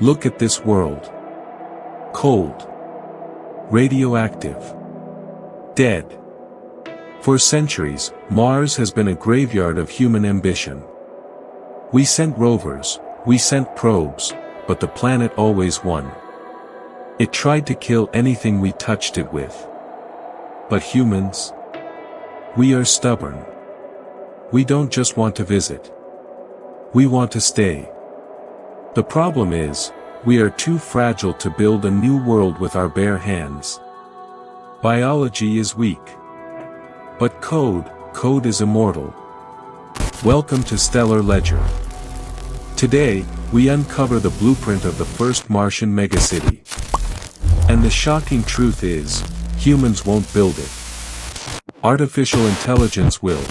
Look at this world. Cold. Radioactive. Dead. For centuries, Mars has been a graveyard of human ambition. We sent rovers, we sent probes, but the planet always won. It tried to kill anything we touched it with. But humans? We are stubborn. We don't just want to visit. We want to stay. The problem is, we are too fragile to build a new world with our bare hands. Biology is weak. But code is immortal. Welcome to Stellar Ledger. Today, we uncover the blueprint of the first Martian megacity. And the shocking truth is, humans won't build it. Artificial intelligence will.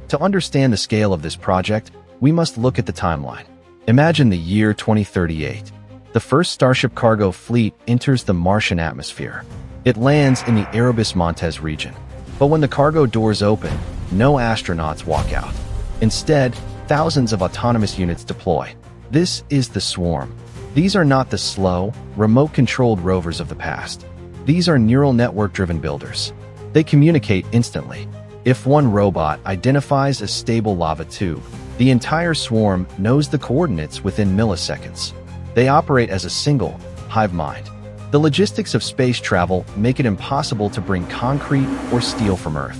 To understand the scale of this project, we must look at the timeline. Imagine the year 2038. The first Starship cargo fleet enters the Martian atmosphere. It lands in the Erebus-Montes region. But when the cargo doors open, no astronauts walk out. Instead, thousands of autonomous units deploy. This is the swarm. These are not the slow, remote-controlled rovers of the past. These are neural network-driven builders. They communicate instantly. If one robot identifies a stable lava tube, the entire swarm knows the coordinates within milliseconds. They operate as a single, hive mind. The logistics of space travel make it impossible to bring concrete or steel from Earth.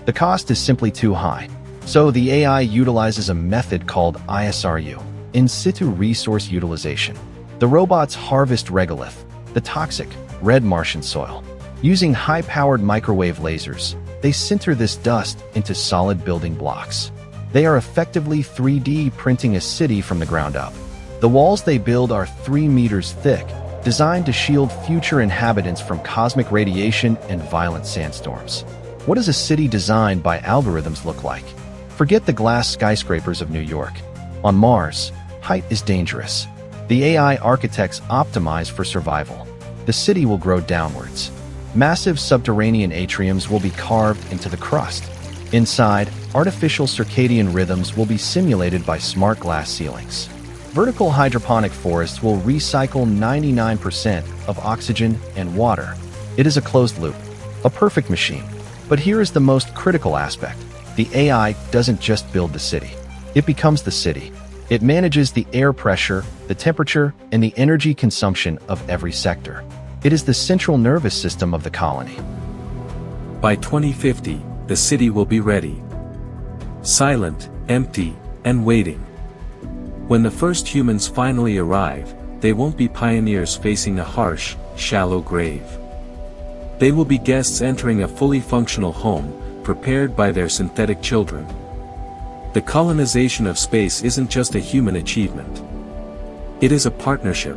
The cost is simply too high. So the AI utilizes a method called ISRU, in situ resource utilization. The robots harvest regolith, the toxic, red Martian soil. Using high-powered microwave lasers, they sinter this dust into solid building blocks. They are effectively 3D printing a city from the ground up. The walls they build are 3 meters thick, designed to shield future inhabitants from cosmic radiation and violent sandstorms. What does a city designed by algorithms look like? Forget the glass skyscrapers of New York. On Mars, height is dangerous. The AI architects optimize for survival. The city will grow downwards. Massive subterranean atriums will be carved into the crust. Inside, artificial circadian rhythms will be simulated by smart glass ceilings. Vertical hydroponic forests will recycle 99% of oxygen and water. It is a closed loop, a perfect machine. But here is the most critical aspect. The AI doesn't just build the city. It becomes the city. It manages the air pressure, the temperature, and the energy consumption of every sector. It is the central nervous system of the colony. By 2050, the city will be ready. Silent, empty, and waiting. When the first humans finally arrive, they won't be pioneers facing a harsh, shallow grave. They will be guests entering a fully functional home, prepared by their synthetic children. The colonization of space isn't just a human achievement. It is a partnership.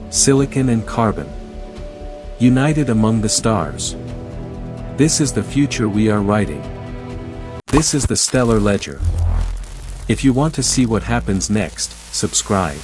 Silicon and carbon. United among the stars. This is the future we are writing. This is the Stellar Ledger. If you want to see what happens next, subscribe.